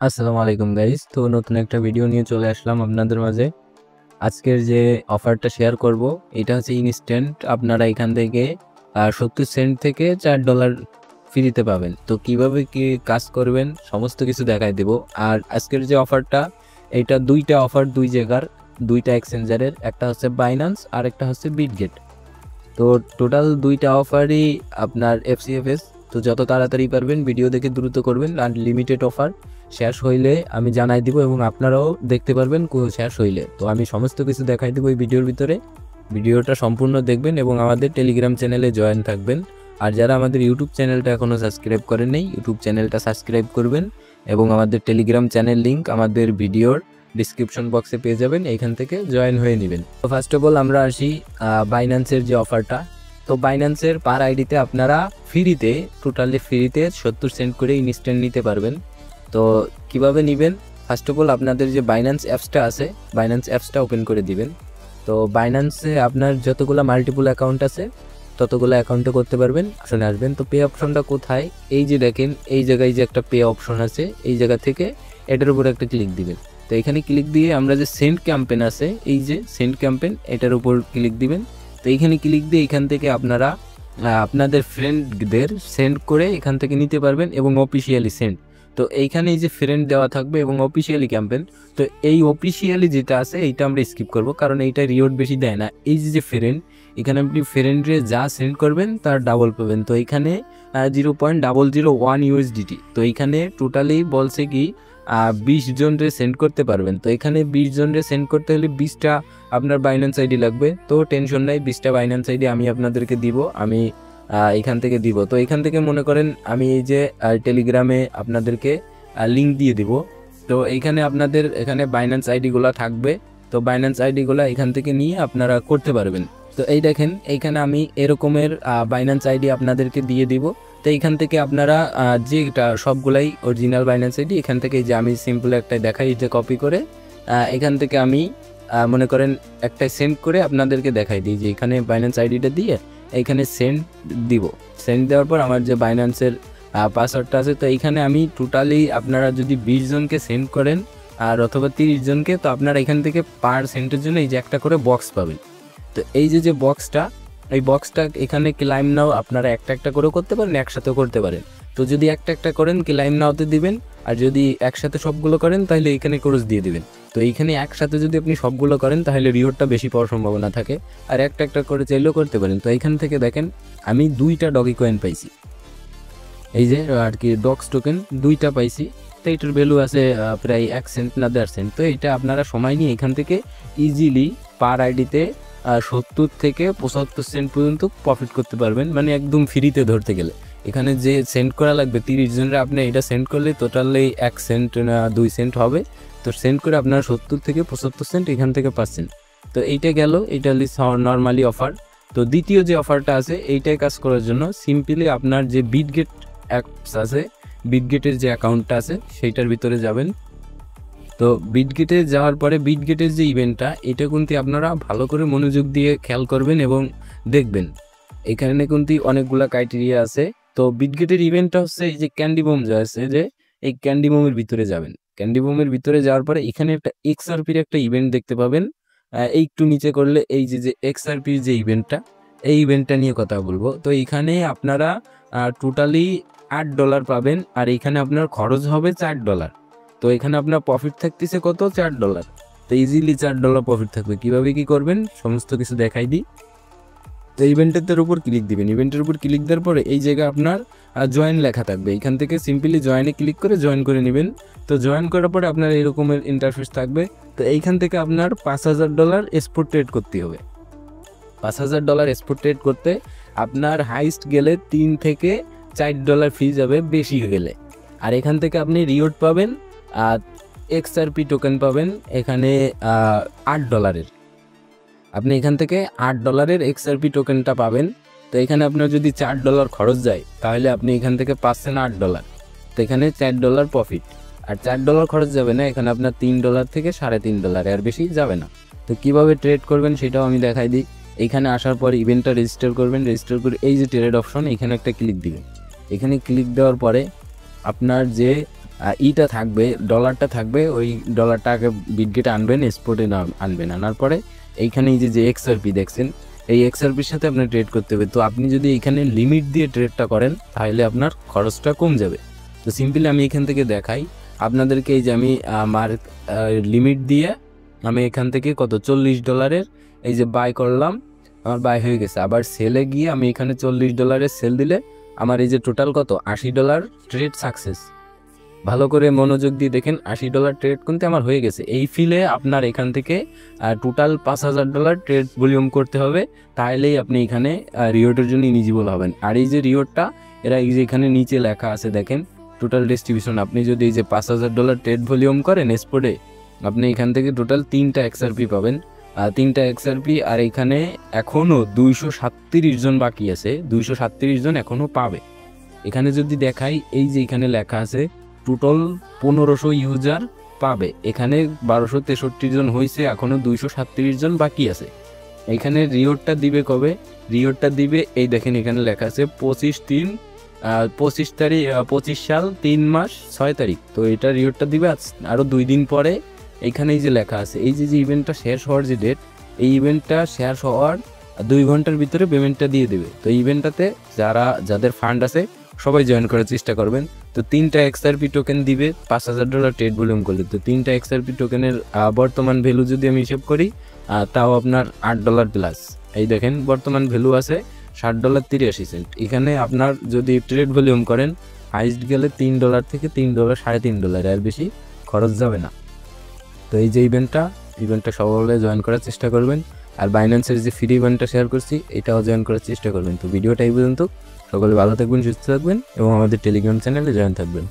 আসসালামু আলাইকুম গাইস। তো নতুন একটা ভিডিও নিয়ে চলে আসলাম আপনাদের মাঝে। আজকের যে অফারটা শেয়ার করব এটা হচ্ছে ইনস্ট্যান্ট। আপনারা এখান থেকে 70 সেন্ট থেকে $4 ফ্রিতে পাবেন। তো কিভাবে কি কাজ করবেন সমস্ত কিছু দেখাই দেব। আর আজকের যে অফারটা এটা দুইটা অফার, দুই জায়গার দুইটা এক্সচেঞ্জারের, একটা হচ্ছে বাইন্যান্স আর একটা হচ্ছে বিটগেট। তো টোটাল দুইটা অফারই আপনার এফসিএফএস। তো যত তাড়াতাড়ি পারবেন ভিডিও দেখে দ্রুত করবেন। আনলিমিটেড অফার শেষ হইলে আমি জানাই দিব এবং আপনারাও দেখতে পারবেন শেষ হইলে। তো আমি সমস্ত কিছু দেখাই দেবো এই ভিডিওর ভিতরে। ভিডিওটা সম্পূর্ণ দেখবেন এবং আমাদের টেলিগ্রাম চ্যানেলে জয়েন থাকবেন। আর যারা আমাদের ইউটিউব চ্যানেলটা এখনও সাবস্ক্রাইব করেন নাই, ইউটিউব চ্যানেলটা সাবস্ক্রাইব করবেন এবং আমাদের টেলিগ্রাম চ্যানেল লিঙ্ক আমাদের ভিডিওর ডিসক্রিপশন বক্সে পেয়ে যাবেন, এইখান থেকে জয়েন হয়ে নেবেন। তো ফার্স্ট অফ অল আমরা আসি বাইন্যান্সের যে অফারটা। তো বাইন্যান্সের পার আইডিতে আপনারা ফ্রিতে, টোটালি ফ্রিতে 70 সেন্ট করে ইনস্ট্যান্ট নিতে পারবেন। তো কিভাবে নেবেন, ফার্স্ট অফ অল আপনাদের যে বাইন্যান্স অ্যাপসটা আছে, বাইন্যান্স অ্যাপসটা ওপেন করে দিবেন। তো বাইন্যান্সে আপনার যতগুলো মাল্টিপল অ্যাকাউন্ট আছে ততগুলো অ্যাকাউন্টে করতে পারবেন। আসলে আসবেন তো পে অপশনটা কোথায়, এই যে দেখেন এই জায়গায় যে একটা পে অপশন আছে, এই জায়গা থেকে এটার উপর একটা ক্লিক দিবেন। তো এখানে ক্লিক দিয়ে আমরা যে সেন্ড ক্যাম্পেন আছে, এই যে সেন্ড ক্যাম্পেন, এটার উপর ক্লিক দিবেন। তো এইখানে ক্লিক দিয়ে এখান থেকে আপনারা আপনাদের ফ্রেন্ডদের সেন্ড করে এখান থেকে নিতে পারবেন এবং অফিসিয়ালি সেন্ড। তো এইখানে এই যে ফ্রেন্ড দেওয়া থাকবে এবং অফিসিয়ালি ক্যাম্পেন। তো এই অফিসিয়ালি যেটা আছে এইটা আমরা স্কিপ করব, কারণ এইটা রিওয়ার্ড বেশি দেয় না। এই যে ফ্রেন্ড, এখানে আপনি ফ্রেন্ডে যা সেন্ড করবেন তার ডাবল পাবেন। তো এইখানে 0.001 USDT। তো এইখানে টোটালি বলছে কি 20 জনরে সেন্ড করতে পারবেন। তো এখানে 20 জনরে সেন্ড করতে হলে 20টা আপনার বাইন্যান্স আইডি লাগবে। তো টেনশন নাই, 20টা বাইন্যান্স আইডি আমি আপনাদেরকে দিব, আমি এখান থেকে দিব। তো এখান থেকে মনে করেন আমি এই যে টেলিগ্রামে আপনাদেরকে লিঙ্ক দিয়ে দিব। তো এইখানে আপনাদের এখানে বাইন্যান্স আইডিগুলো থাকবে। তো বাইন্যান্স আইডিগুলো এখান থেকে নিয়ে আপনারা করতে পারবেন। তো এই দেখেন এইখানে আমি এরকমের বাইন্যান্স আইডি আপনাদেরকে দিয়ে দিব। তো এইখান থেকে আপনারা যেটা সবগুলাই অরিজিনাল বাইন্যান্স আইডি, এখান থেকে যে আমি সিম্পল একটা দেখাই, যে কপি করে এখান থেকে আমি মনে করেন একটা সেন্ড করে আপনাদেরকে দেখাই দিই, যে এখানে বাইন্যান্স আইডিটা দিয়ে এইখানে সেন্ড দিব। সেন্ড দেওয়ার পর আমার যে বাইন্যান্সের পাসওয়ার্ডটা আছে, তো এইখানে আমি টোটালি আপনারা যদি 20 জনকে সেন্ড করেন আর অথবা 30 জনকে, তো আপনারা এখান থেকে পার সেন্টের জন্য এই যে একটা করে বক্স পাবেন। তো এই যে বক্সটা, এই বক্সটা এখানে ক্লাইম নাও আপনারা একটা একটা করে করতে পারেন, একসাথেও করতে পারেন। তো যদি একটা একটা করেন ক্লাইম নাওতে দিবেন, আর যদি একসাথে সবগুলো করেন তাহলে এখানে ক্রস দিয়ে দিবেন। তো এইখানে একসাথে যদি আপনি সবগুলো করেন তাহলে রিওয়ার্ডটা বেশি পাওয়ার সম্ভাবনা থাকে, আর একটা একটা করে চাইলেও করতে পারেন। তো এইখান থেকে দেখেন আমি 2টা ডগি কয়েন পাইছি, এই যে আর কি ডক্স টোকেন 2টা পাইছি। তো এটার ভ্যালু আছে প্রায় 1 সেন্ট না 1.5 সেন্ট। তো এটা আপনারা সময় নিয়ে এখান থেকে ইজিলি পার আইডিতে 70 থেকে 75 সেন্ট পর্যন্ত প্রফিট করতে পারবেন, মানে একদম ফ্রিতে ধরতে গেলে। এখানে যে সেন্ড করা লাগবে 30 জনের, আপনি এটা সেন্ড করলে টোটালি 1 সেন্ট না 2 সেন্ট হবে। তো সেন্ড করে আপনার 70 থেকে 75 সেন্ট এখান থেকে পাচ্ছেন। তো এইটা গেল, এইটা নর্মালি অফার। তো দ্বিতীয় যে অফারটা আছে এইটাই কাজ করার জন্য সিম্পলি আপনার যে বিটগেট অ্যাপস আছে, বিটগেটের যে অ্যাকাউন্টটা আছে সেইটার ভিতরে যাবেন। তো বিটগেটে যাওয়ার পরে বিটগেটের যে ইভেন্টটা, এটা কিন্তু আপনারা ভালো করে মনোযোগ দিয়ে খেয়াল করবেন এবং দেখবেন। এখানে কিন্তু অনেকগুলা ক্রাইটেরিয়া আছে। তো বিটগেটের ইভেন্টটা হচ্ছে এই যে ক্যান্ডি বোম যে আছে, যে এই ক্যান্ডি বোমের ভিতরে যাবেন। ক্যান্ডি বোমের ভিতরে যাওয়ার পরে এখানে একটা এক্সআরপির একটা ইভেন্ট দেখতে পাবেন। এই একটু নিচে করলে এই যে এক্সআরপির যে ইভেন্টটা, এই ইভেন্টটা নিয়ে কথা বলবো। তো এখানে আপনারা টোটালি $8 পাবেন, আর এখানে আপনার খরচ হবে $4। তো এখানে আপনার প্রফিট থাকতেছে কত, $4। তো ইজিলি $4 প্রফিট থাকবে। কিভাবে কি করবেন সমস্ত কিছু দেখাই দিই। তো ইভেন্টের উপর ক্লিক দিবেন। ইভেন্টের উপর ক্লিক দেওয়ার পরে এই জায়গায় আপনার জয়েন লেখা থাকবে, এখান থেকে সিম্পলি জয়েনে ক্লিক করে জয়েন করে নেবেন। তো জয়েন করার পরে আপনার এরকমের ইন্টারফেস থাকবে। তো এইখান থেকে আপনার $5000 স্পট ট্রেড করতে হবে। $5000 স্পট ট্রেড করতে আপনার হাইস্ট গেলে $3 থেকে $4 ফি যাবে বেশি গেলে। আর এখান থেকে আপনি রিওয়ার্ড পাবেন, XRP টোকেন পাবেন এখানে $8। আপনি এখান থেকে $8 XRP টোকেনটা পাবেন। তো এখানে আপনার যদি $4 খরচ যায় তাহলে আপনি এখান থেকে পাচ্ছেন $8। তো এখানে $4 প্রফিট, আর $4 খরচ যাবে না, এখানে আপনার $3 থেকে $3.5, এর বেশি যাবে না। তো কিভাবে ট্রেড করবেন সেটাও আমি দেখাই দিই। এইখানে আসার পর ইভেন্টটা রেজিস্টার করবেন। রেজিস্টার করে এই যে ট্রেড অপশন, এখানে একটা ক্লিক দিবেন। এখানে ক্লিক দেওয়ার পরে আপনার যে ইটা থাকবে, ডলারটা থাকবে, ওই ডলারটা আগে বিটগেটে আনবেন, স্পটে আনবেন। আনার পরে এইখানে এই যে XRP দেখছেন, এই XRPর সাথে আপনার ট্রেড করতে হবে। তো আপনি যদি এখানে লিমিট দিয়ে ট্রেডটা করেন তাহলে আপনার খরচটা কম যাবে। তো সিম্পলি আমি এখান থেকে দেখাই আপনাদেরকে। এই যে আমি আমার লিমিট দিয়ে আমি এখান থেকে কত $40 এই যে বাই করলাম, আমার বাই হয়ে গেছে। আবার সেলে গিয়ে আমি এখানে $40 সেল দিলে আমার এই যে টোটাল কত $80 ট্রেড সাকসেস। ভালো করে মনোযোগ দিয়ে দেখেন, $80 ট্রেড কিন্তু আমার হয়ে গেছে। এই ফিলে আপনার এখান থেকে টোটাল $5000 ট্রেড ভলিউম করতে হবে, তাহলেই আপনি এখানে রিওয়ার্ডের জন্য ইলিজিবল হবেন। আর এই যে রিওয়ার্ডটা এরা এই যে এখানে নিচে লেখা আছে দেখেন টোটাল ডিস্ট্রিবিউশন। আপনি যদি এই যে $5000 ট্রেড ভলিউম করেন স্পটে, আপনি এখান থেকে টোটাল 3টা XRP পাবেন, 3টা XRP। আর এখানে এখনও 237 জন বাকি আছে, 237 জন এখনও পাবে। এখানে যদি দেখাই, এই যে এখানে লেখা আছে টোটাল 1500 ইউজার পাবে, এখানে 1263 জন হয়েছে, এখনো 237 জন বাকি আছে। এখানে রিওয়ার্ডটা দিবে কবে? রিওয়ার্ডটা দিবে এই দেখেন এখানে লেখা আছে 25 সাল 3 মাস 6 তারিখ। তো এটা রিওয়ার্ডটা দিবে আরও 2 দিন পরে। এখানে এই যে লেখা আছে এই যে ইভেন্টটা শেষ হওয়ার যে ডেট, এই ইভেন্টটা শেষ হওয়ার 2 ঘন্টার ভিতরে পেমেন্টটা দিয়ে দেবে। তো ইভেন্টটাতে যাদের ফান্ড আছে সবাই জয়েন করার চেষ্টা করবেন। তো 3টা XRP টোকেন দিবে $5000 ট্রেড ভলিউম করলে। তো 3টা XRP টোকেনের বর্তমান ভ্যালু যদি আমি হিসেব করি, তাও আপনার $8 প্লাস। এই দেখেন বর্তমান ভ্যালু আছে $60.83। এখানে আপনার যদি ট্রেড ভলিউম করেন হাইস্ট গেলে $3 থেকে $3.5.5, এর বেশি খরচ যাবে না। তো এই যে ইভেন্টটা সকলে জয়েন করার চেষ্টা করবেন। আর বাইন্যান্সের যে ফ্রি ইভেন্টটা শেয়ার করছি এটাও জয়েন করার চেষ্টা করবেন। তো ভিডিওটা এই পর্যন্ত, সকলে ভালো থাকবেন, সুস্থ থাকবেন এবং আমাদের টেলিগ্রাম চ্যানেলে জয়েন থাকবেন।